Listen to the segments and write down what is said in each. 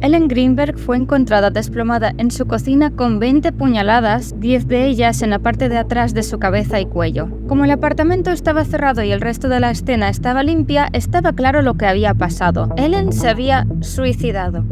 Ellen Greenberg fue encontrada desplomada en su cocina con 20 puñaladas, 10 de ellas en la parte de atrás de su cabeza y cuello. Como el apartamento estaba cerrado y el resto de la escena estaba limpia, estaba claro lo que había pasado. Ellen se había suicidado.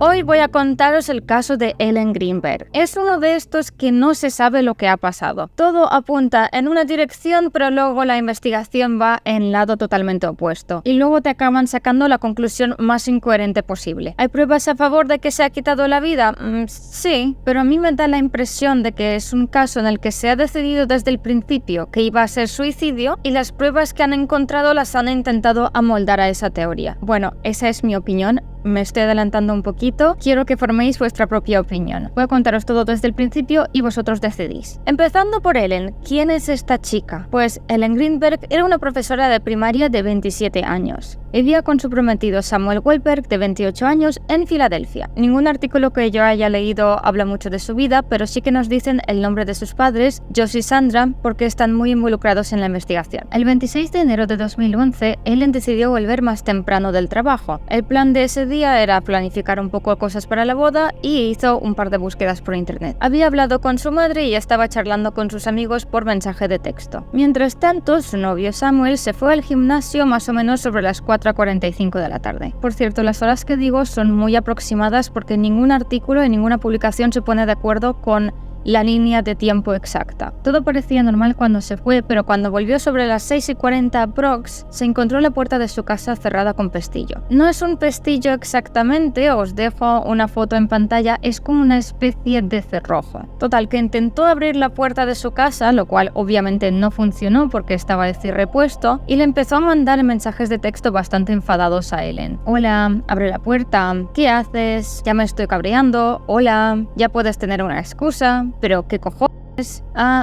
Hoy voy a contaros el caso de Ellen Greenberg. Es uno de estos que no se sabe lo que ha pasado. Todo apunta en una dirección, pero luego la investigación va en lado totalmente opuesto. Y luego te acaban sacando la conclusión más incoherente posible. ¿Hay pruebas a favor de que se ha quitado la vida? Sí, pero a mí me da la impresión de que es un caso en el que se ha decidido desde el principio que iba a ser suicidio y las pruebas que han encontrado las han intentado amoldar a esa teoría. Bueno, esa es mi opinión. Me estoy adelantando un poquito, quiero que forméis vuestra propia opinión. Voy a contaros todo desde el principio y vosotros decidís. Empezando por Ellen, ¿quién es esta chica? Pues Ellen Greenberg era una profesora de primaria de 27 años. Vivía con su prometido Samuel Goldberg, de 28 años, en Filadelfia. Ningún artículo que yo haya leído habla mucho de su vida, pero sí que nos dicen el nombre de sus padres, Josh y Sandra, porque están muy involucrados en la investigación. El 26 de enero de 2011, Ellen decidió volver más temprano del trabajo. El plan de ese día era planificar un poco cosas para la boda y hizo un par de búsquedas por internet. Había hablado con su madre y estaba charlando con sus amigos por mensaje de texto. Mientras tanto, su novio Samuel se fue al gimnasio más o menos sobre las 4:45 de la tarde. Por cierto, las horas que digo son muy aproximadas porque ningún artículo y ninguna publicación se pone de acuerdo con la línea de tiempo exacta. Todo parecía normal cuando se fue, pero cuando volvió sobre las 6:40 aprox, se encontró la puerta de su casa cerrada con pestillo. No es un pestillo exactamente, os dejo una foto en pantalla, es como una especie de cerrojo. Total, que intentó abrir la puerta de su casa, lo cual obviamente no funcionó porque estaba de cierre puesto, y le empezó a mandar mensajes de texto bastante enfadados a Ellen. Hola, abre la puerta, ¿qué haces? Ya me estoy cabreando, hola, ya puedes tener una excusa. Pero ¿qué cojones?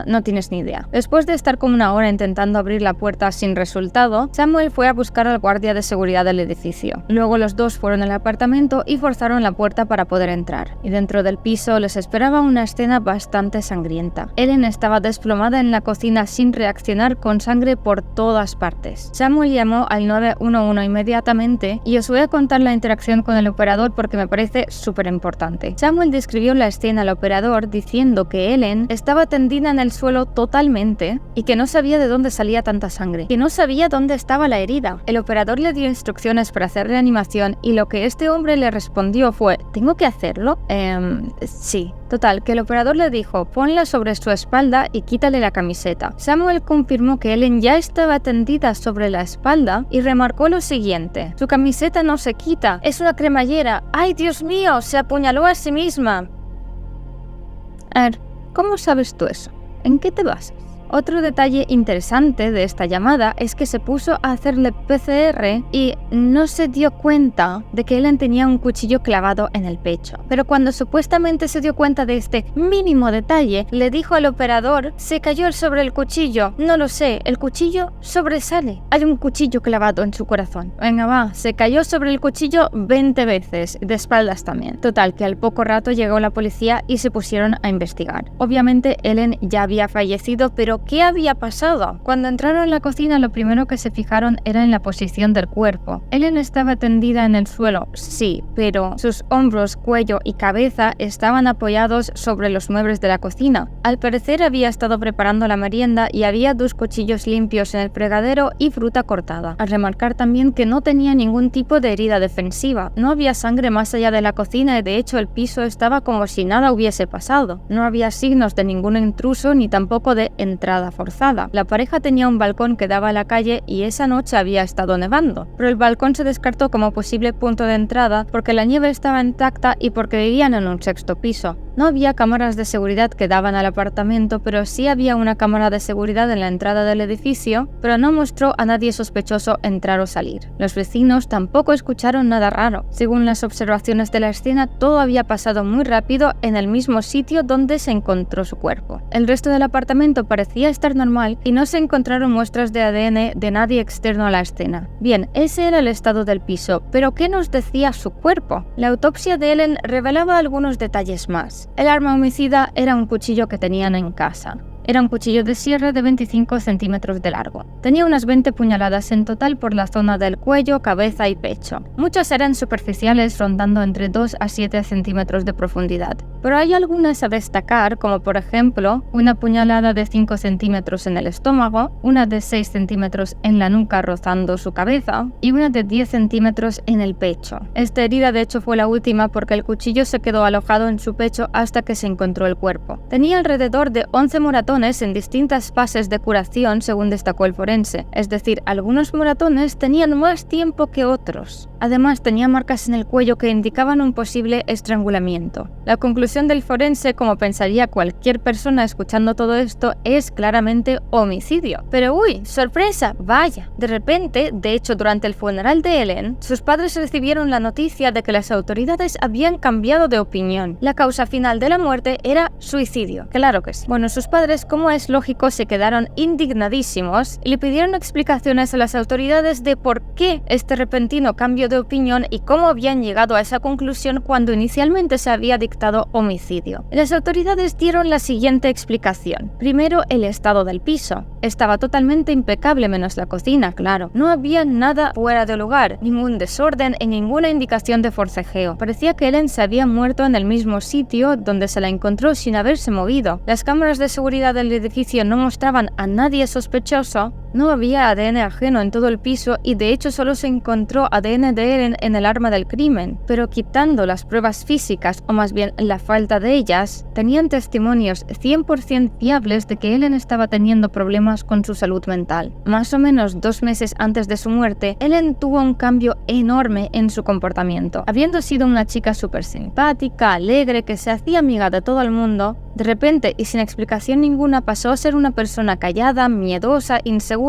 No tienes ni idea. Después de estar como una hora intentando abrir la puerta sin resultado, Samuel fue a buscar al guardia de seguridad del edificio. Luego los dos fueron al apartamento y forzaron la puerta para poder entrar. Y dentro del piso les esperaba una escena bastante sangrienta. Ellen estaba desplomada en la cocina sin reaccionar, con sangre por todas partes. Samuel llamó al 911 inmediatamente y os voy a contar la interacción con el operador porque me parece súper importante. Samuel describió la escena al operador diciendo que Ellen estaba tendida en el suelo totalmente y que no sabía de dónde salía tanta sangre, que no sabía dónde estaba la herida. El operador le dio instrucciones para hacer reanimación y lo que este hombre le respondió fue: ¿tengo que hacerlo? Sí. Total, que el operador le dijo: ponla sobre su espalda y quítale la camiseta. Samuel confirmó que Ellen ya estaba tendida sobre la espalda y remarcó lo siguiente: su camiseta no se quita, es una cremallera. ¡Ay, Dios mío! Se apuñaló a sí misma. A ver, ¿cómo sabes tú eso? ¿En qué te basas? Otro detalle interesante de esta llamada es que se puso a hacerle PCR y no se dio cuenta de que Ellen tenía un cuchillo clavado en el pecho. Pero cuando supuestamente se dio cuenta de este mínimo detalle, le dijo al operador: se cayó sobre el cuchillo. No lo sé, el cuchillo sobresale. Hay un cuchillo clavado en su corazón. Venga va, se cayó sobre el cuchillo 20 veces, de espaldas también. Total, que al poco rato llegó la policía y se pusieron a investigar. Obviamente Ellen ya había fallecido, pero ¿qué había pasado? Cuando entraron en la cocina, lo primero que se fijaron era en la posición del cuerpo. Ellen estaba tendida en el suelo, sí, pero sus hombros, cuello y cabeza estaban apoyados sobre los muebles de la cocina. Al parecer había estado preparando la merienda y había 2 cuchillos limpios en el fregadero y fruta cortada. Al remarcar también que no tenía ningún tipo de herida defensiva. No había sangre más allá de la cocina y de hecho el piso estaba como si nada hubiese pasado. No había signos de ningún intruso ni tampoco de entrada forzada. La pareja tenía un balcón que daba a la calle y esa noche había estado nevando, pero el balcón se descartó como posible punto de entrada porque la nieve estaba intacta y porque vivían en un 6º piso. No había cámaras de seguridad que daban al apartamento, pero sí había una cámara de seguridad en la entrada del edificio, pero no mostró a nadie sospechoso entrar o salir. Los vecinos tampoco escucharon nada raro. Según las observaciones de la escena, todo había pasado muy rápido en el mismo sitio donde se encontró su cuerpo. El resto del apartamento parecía estar normal y no se encontraron muestras de ADN de nadie externo a la escena. Bien, ese era el estado del piso, pero ¿qué nos decía su cuerpo? La autopsia de Ellen revelaba algunos detalles más. El arma homicida era un cuchillo que tenían en casa. Era un cuchillo de sierra de 25 centímetros de largo. Tenía unas 20 puñaladas en total por la zona del cuello, cabeza y pecho. Muchas eran superficiales, rondando entre 2 a 7 centímetros de profundidad. Pero hay algunas a destacar, como por ejemplo, una puñalada de 5 centímetros en el estómago, una de 6 centímetros en la nuca rozando su cabeza y una de 10 centímetros en el pecho. Esta herida de hecho fue la última porque el cuchillo se quedó alojado en su pecho hasta que se encontró el cuerpo. Tenía alrededor de 11 moratones en distintas fases de curación según destacó el forense, es decir, algunos moratones tenían más tiempo que otros. Además tenía marcas en el cuello que indicaban un posible estrangulamiento. La conclusión del forense, como pensaría cualquier persona escuchando todo esto, es claramente homicidio. Pero uy, sorpresa, vaya. De repente, de hecho durante el funeral de Ellen, sus padres recibieron la noticia de que las autoridades habían cambiado de opinión. La causa final de la muerte era suicidio. Claro que sí. Bueno, sus padres, como es lógico, se quedaron indignadísimos y le pidieron explicaciones a las autoridades de por qué este repentino cambio de opinión y cómo habían llegado a esa conclusión cuando inicialmente se había dictado homicidio. Las autoridades dieron la siguiente explicación. Primero, el estado del piso. Estaba totalmente impecable menos la cocina, claro. No había nada fuera de lugar, ningún desorden y ninguna indicación de forcejeo. Parecía que Ellen se había muerto en el mismo sitio donde se la encontró sin haberse movido. Las cámaras de seguridad del edificio no mostraban a nadie sospechoso. No había ADN ajeno en todo el piso y de hecho solo se encontró ADN de Ellen en el arma del crimen, pero quitando las pruebas físicas, o más bien la falta de ellas, tenían testimonios 100% fiables de que Ellen estaba teniendo problemas con su salud mental. Más o menos 2 meses antes de su muerte, Ellen tuvo un cambio enorme en su comportamiento. Habiendo sido una chica súper simpática, alegre, que se hacía amiga de todo el mundo, de repente y sin explicación ninguna pasó a ser una persona callada, miedosa, insegura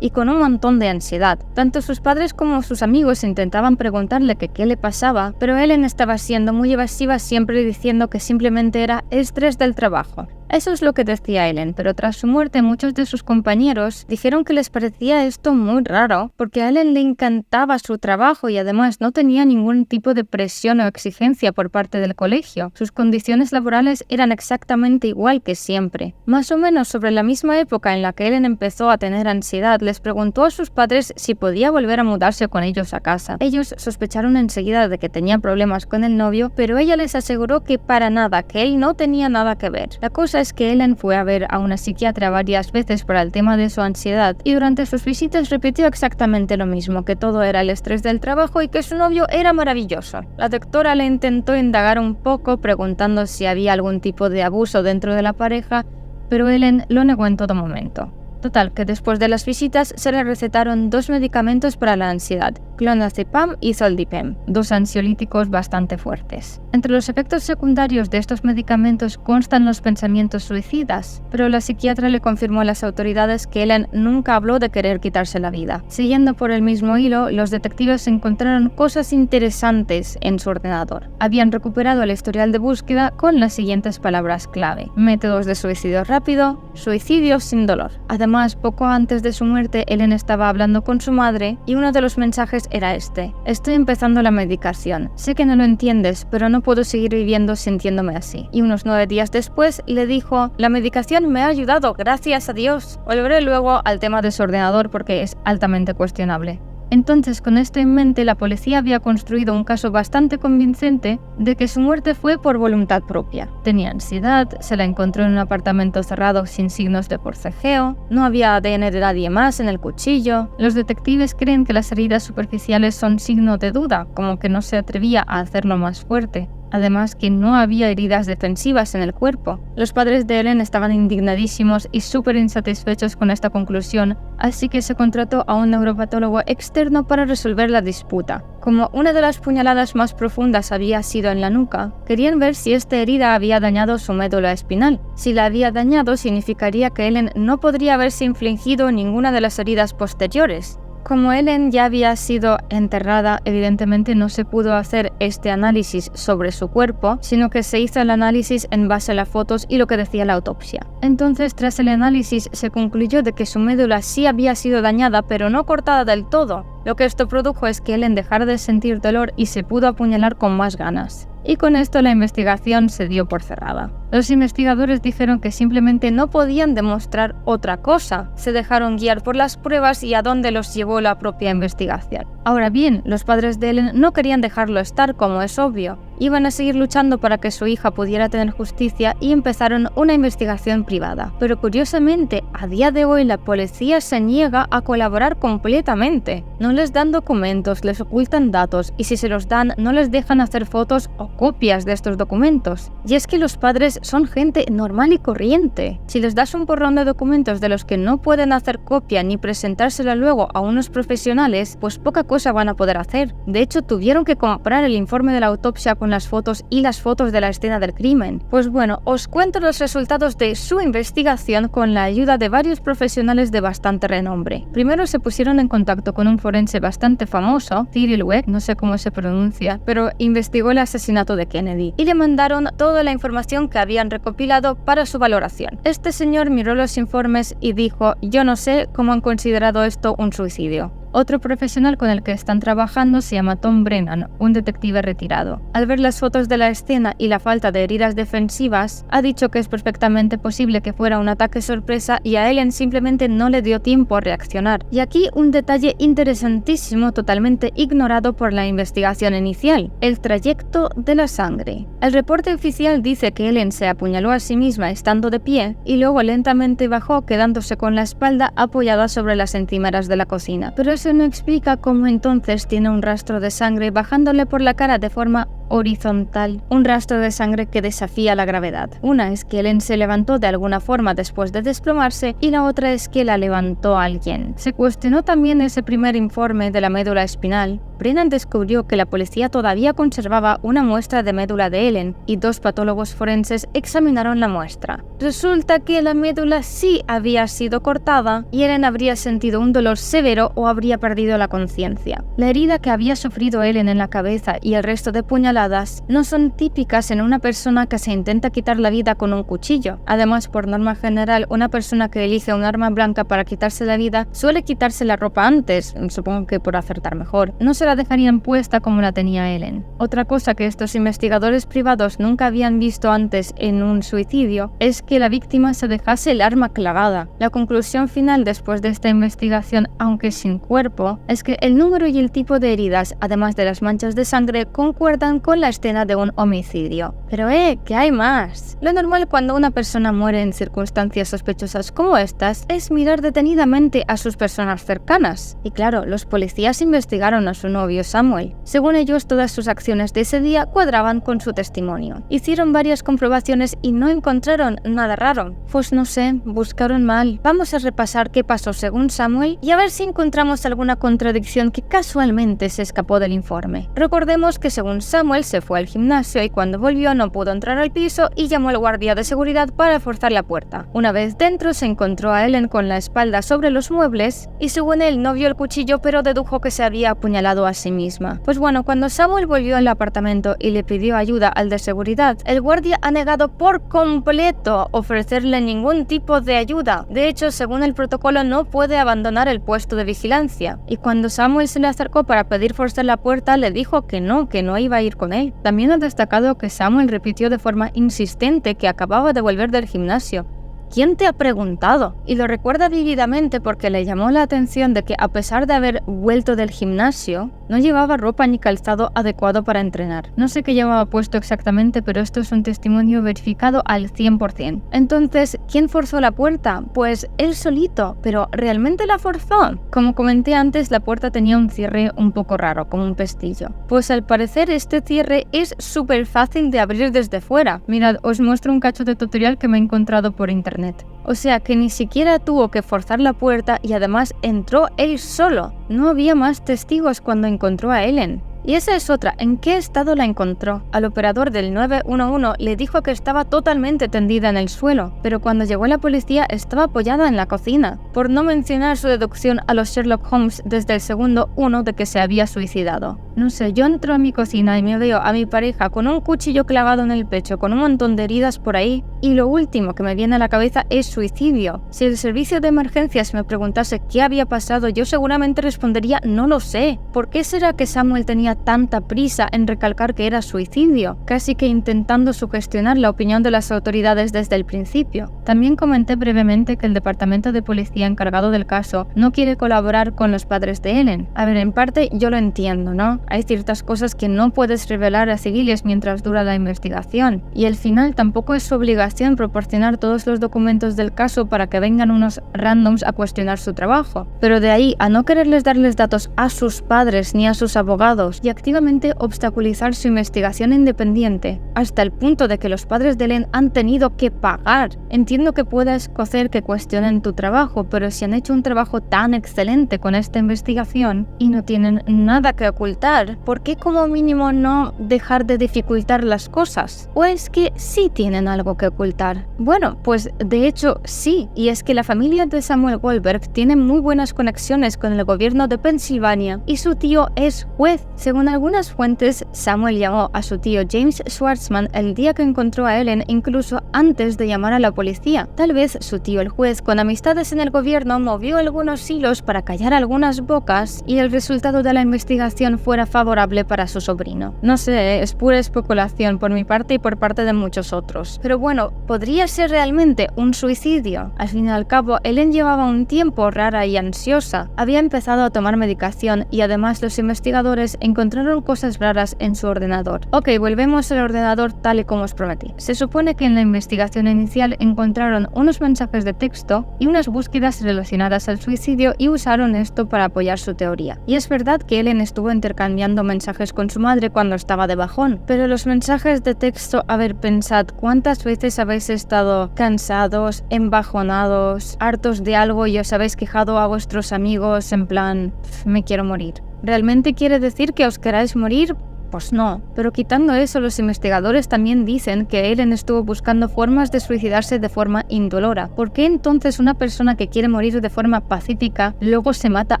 y con un montón de ansiedad. Tanto sus padres como sus amigos intentaban preguntarle que qué le pasaba, pero Ellen estaba siendo muy evasiva, siempre diciendo que simplemente era estrés del trabajo. Eso es lo que decía Ellen, pero tras su muerte muchos de sus compañeros dijeron que les parecía esto muy raro, porque a Ellen le encantaba su trabajo y además no tenía ningún tipo de presión o exigencia por parte del colegio. Sus condiciones laborales eran exactamente igual que siempre. Más o menos sobre la misma época en la que Ellen empezó a tener ansiedad, les preguntó a sus padres si podía volver a mudarse con ellos a casa. Ellos sospecharon enseguida de que tenía problemas con el novio, pero ella les aseguró que para nada, que él no tenía nada que ver. La cosa es que Ellen fue a ver a una psiquiatra varias veces para el tema de su ansiedad y durante sus visitas repitió exactamente lo mismo, que todo era el estrés del trabajo y que su novio era maravilloso. La doctora le intentó indagar un poco preguntando si había algún tipo de abuso dentro de la pareja, pero Ellen lo negó en todo momento. Total, que después de las visitas se le recetaron 2 medicamentos para la ansiedad, clonazepam y zolpidem, 2 ansiolíticos bastante fuertes. Entre los efectos secundarios de estos medicamentos constan los pensamientos suicidas, pero la psiquiatra le confirmó a las autoridades que Ellen nunca habló de querer quitarse la vida. Siguiendo por el mismo hilo, los detectives encontraron cosas interesantes en su ordenador. Habían recuperado el historial de búsqueda con las siguientes palabras clave: métodos de suicidio rápido, suicidio sin dolor. Además, poco antes de su muerte, Ellen estaba hablando con su madre y uno de los mensajes era este: estoy empezando la medicación. Sé que no lo entiendes, pero no puedo seguir viviendo sintiéndome así. Y unos 9 días después le dijo: la medicación me ha ayudado, gracias a Dios. Volveré luego al tema de su ordenador porque es altamente cuestionable. Entonces, con esto en mente, la policía había construido un caso bastante convincente de que su muerte fue por voluntad propia. Tenía ansiedad, se la encontró en un apartamento cerrado sin signos de forcejeo, no había ADN de nadie más en el cuchillo. Los detectives creen que las heridas superficiales son signo de duda, como que no se atrevía a hacerlo más fuerte. Además que no había heridas defensivas en el cuerpo. Los padres de Ellen estaban indignadísimos y súper insatisfechos con esta conclusión, así que se contrató a un neuropatólogo externo para resolver la disputa. Como una de las puñaladas más profundas había sido en la nuca, querían ver si esta herida había dañado su médula espinal. Si la había dañado, significaría que Ellen no podría haberse infligido ninguna de las heridas posteriores. Como Ellen ya había sido enterrada, evidentemente no se pudo hacer este análisis sobre su cuerpo, sino que se hizo el análisis en base a las fotos y lo que decía la autopsia. Entonces, tras el análisis, se concluyó de que su médula sí había sido dañada, pero no cortada del todo. Lo que esto produjo es que Ellen dejara de sentir dolor y se pudo apuñalar con más ganas. Y con esto la investigación se dio por cerrada. Los investigadores dijeron que simplemente no podían demostrar otra cosa. Se dejaron guiar por las pruebas y a dónde los llevó la propia investigación. Ahora bien, los padres de Ellen no querían dejarlo estar, como es obvio. Iban a seguir luchando para que su hija pudiera tener justicia y empezaron una investigación privada. Pero curiosamente, a día de hoy la policía se niega a colaborar completamente. No les dan documentos, les ocultan datos y si se los dan no les dejan hacer fotos o copias de estos documentos. Y es que los padres son gente normal y corriente. Si les das un porrón de documentos de los que no pueden hacer copia ni presentársela luego a unos profesionales, pues poca cosa van a poder hacer. De hecho, tuvieron que comprar el informe de la autopsia con las fotos y las fotos de la escena del crimen. Pues bueno, os cuento los resultados de su investigación con la ayuda de varios profesionales de bastante renombre. Primero se pusieron en contacto con un forense bastante famoso, Cyril Weck, no sé cómo se pronuncia, pero investigó el asesinato de Kennedy y le mandaron toda la información que habían recopilado para su valoración. Este señor miró los informes y dijo: yo no sé cómo han considerado esto un suicidio. Otro profesional con el que están trabajando se llama Tom Brennan, un detective retirado. Al ver las fotos de la escena y la falta de heridas defensivas, ha dicho que es perfectamente posible que fuera un ataque sorpresa y a Ellen simplemente no le dio tiempo a reaccionar. Y aquí un detalle interesantísimo totalmente ignorado por la investigación inicial: el trayecto de la sangre. El reporte oficial dice que Ellen se apuñaló a sí misma estando de pie y luego lentamente bajó quedándose con la espalda apoyada sobre las encimeras de la cocina. Pero eso no explica cómo entonces tiene un rastro de sangre bajándole por la cara de forma horizontal, un rastro de sangre que desafía la gravedad. Una es que Ellen se levantó de alguna forma después de desplomarse y la otra es que la levantó alguien. Se cuestionó también ese primer informe de la médula espinal. Brennan descubrió que la policía todavía conservaba una muestra de médula de Ellen y dos patólogos forenses examinaron la muestra. Resulta que la médula sí había sido cortada y Ellen habría sentido un dolor severo o habría perdido la conciencia. La herida que había sufrido Ellen en la cabeza y el resto de puñaladas no son típicas en una persona que se intenta quitar la vida con un cuchillo. Además, por norma general, una persona que elige un arma blanca para quitarse la vida suele quitarse la ropa antes, supongo que por acertar mejor. No se la dejarían puesta como la tenía Ellen. Otra cosa que estos investigadores privados nunca habían visto antes en un suicidio es que la víctima se dejase el arma clavada. La conclusión final después de esta investigación, aunque sin cuerpo, es que el número y el tipo de heridas, además de las manchas de sangre, concuerdan con la escena de un homicidio. Pero que hay más. Lo normal cuando una persona muere en circunstancias sospechosas como estas es mirar detenidamente a sus personas cercanas. Y claro, los policías investigaron a su novio Samuel. Según ellos, todas sus acciones de ese día cuadraban con su testimonio. Hicieron varias comprobaciones y no encontraron nada raro. Pues no sé, buscaron mal. Vamos a repasar qué pasó según Samuel y a ver si encontramos alguna contradicción que casualmente se escapó del informe. Recordemos que según Samuel se fue al gimnasio y cuando volvió no pudo entrar al piso y llamó al guardia de seguridad para forzar la puerta. Una vez dentro se encontró a Ellen con la espalda sobre los muebles y según él no vio el cuchillo pero dedujo que se había apuñalado a sí misma. Pues bueno, cuando Samuel volvió al apartamento y le pidió ayuda al de seguridad, el guardia ha negado por completo ofrecerle ningún tipo de ayuda. De hecho, según el protocolo no puede abandonar el puesto de vigilancia. Y cuando Samuel se le acercó para pedir forzar la puerta, le dijo que no iba a ir con él. También ha destacado que Samuel repitió de forma insistente que acababa de volver del gimnasio. ¿Quién te ha preguntado? Y lo recuerda vívidamente porque le llamó la atención de que a pesar de haber vuelto del gimnasio, no llevaba ropa ni calzado adecuado para entrenar. No sé qué llevaba puesto exactamente, pero esto es un testimonio verificado al 100%. Entonces, ¿quién forzó la puerta? Pues él solito, pero ¿realmente la forzó? Como comenté antes, la puerta tenía un cierre un poco raro, como un pestillo. Pues al parecer este cierre es súper fácil de abrir desde fuera. Mirad, os muestro un cacho de tutorial que me he encontrado por internet. O sea que ni siquiera tuvo que forzar la puerta y además entró él solo. No había más testigos cuando encontró a Ellen. Y esa es otra, ¿en qué estado la encontró? Al operador del 911 le dijo que estaba totalmente tendida en el suelo, pero cuando llegó la policía estaba apoyada en la cocina, por no mencionar su deducción a los Sherlock Holmes desde el segundo 1 de que se había suicidado. No sé, yo entro a mi cocina y me veo a mi pareja con un cuchillo clavado en el pecho, con un montón de heridas por ahí, y lo último que me viene a la cabeza es suicidio. Si el servicio de emergencias me preguntase qué había pasado, yo seguramente respondería no lo sé. ¿Por qué será que Samuel tenía tanta prisa en recalcar que era suicidio? Casi que intentando sugestionar la opinión de las autoridades desde el principio. También comenté brevemente que el departamento de policía encargado del caso no quiere colaborar con los padres de Ellen. A ver, en parte yo lo entiendo, ¿no? Hay ciertas cosas que no puedes revelar a civiles mientras dura la investigación, y al final tampoco es su obligación proporcionar todos los documentos del caso para que vengan unos randoms a cuestionar su trabajo. Pero de ahí a no quererles darles datos a sus padres ni a sus abogados y activamente obstaculizar su investigación independiente, hasta el punto de que los padres de Ellen han tenido que pagar. Entiendo que pueda escocer que cuestionen tu trabajo, pero si han hecho un trabajo tan excelente con esta investigación y no tienen nada que ocultar, ¿por qué como mínimo no dejar de dificultar las cosas? ¿O es que sí tienen algo que ocultar? Bueno, pues de hecho sí, y es que la familia de Samuel Goldberg tiene muy buenas conexiones con el gobierno de Pensilvania y su tío es juez. Según algunas fuentes, Samuel llamó a su tío James Schwartzman el día que encontró a Ellen, incluso antes de llamar a la policía. Tal vez su tío el juez, con amistades en el gobierno, movió algunos hilos para callar algunas bocas y el resultado de la investigación fuera favorable para su sobrino. No sé, es pura especulación por mi parte y por parte de muchos otros. Pero bueno, ¿podría ser realmente un suicidio? Al fin y al cabo, Ellen llevaba un tiempo rara y ansiosa. Había empezado a tomar medicación y además los investigadores encontraron cosas raras en su ordenador. Ok, volvemos al ordenador tal y como os prometí. Se supone que en la investigación inicial encontraron unos mensajes de texto y unas búsquedas relacionadas al suicidio y usaron esto para apoyar su teoría. Y es verdad que Ellen estuvo intercambiando mensajes con su madre cuando estaba de bajón, pero los mensajes de texto, a ver, pensad, ¿cuántas veces habéis estado cansados, embajonados, hartos de algo y os habéis quejado a vuestros amigos en plan, me quiero morir? ¿Realmente quiere decir que os queráis morir? Pues no, pero quitando eso, los investigadores también dicen que Ellen estuvo buscando formas de suicidarse de forma indolora. ¿Por qué entonces una persona que quiere morir de forma pacífica luego se mata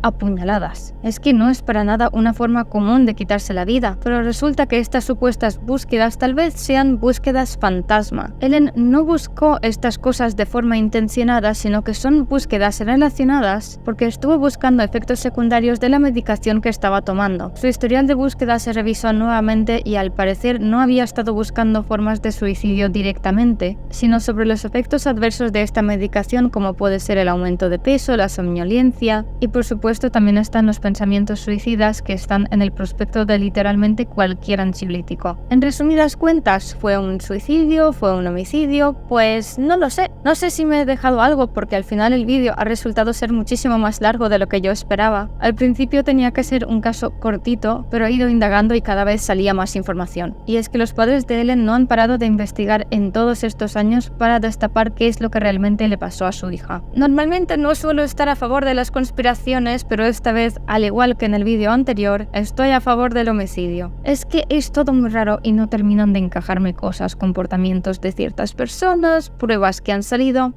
a puñaladas? Es que no es para nada una forma común de quitarse la vida, pero resulta que estas supuestas búsquedas tal vez sean búsquedas fantasma. Ellen no buscó estas cosas de forma intencionada, sino que son búsquedas relacionadas porque estuvo buscando efectos secundarios de la medicación que estaba tomando. Su historial de búsqueda se revisó nuevamente y al parecer no había estado buscando formas de suicidio directamente, sino sobre los efectos adversos de esta medicación, como puede ser el aumento de peso, la somnolencia y por supuesto también están los pensamientos suicidas que están en el prospecto de literalmente cualquier ansiolítico. En resumidas cuentas, ¿fue un suicidio? ¿Fue un homicidio? Pues no lo sé. No sé si me he dejado algo porque al final el vídeo ha resultado ser muchísimo más largo de lo que yo esperaba. Al principio tenía que ser un caso cortito, pero he ido indagando y cada vez salía más información. Y es que los padres de Ellen no han parado de investigar en todos estos años para destapar qué es lo que realmente le pasó a su hija. Normalmente no suelo estar a favor de las conspiraciones, pero esta vez, al igual que en el vídeo anterior, estoy a favor del homicidio. Es que es todo muy raro y no terminan de encajarme cosas, comportamientos de ciertas personas, pruebas que han salido.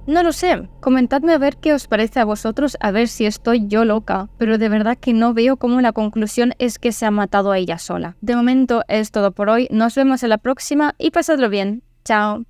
No lo sé, comentadme a ver qué os parece a vosotros, a ver si estoy yo loca, pero de verdad que no veo cómo la conclusión es que se ha matado a ella sola. De momento es todo por hoy, nos vemos en la próxima y pasadlo bien. Chao.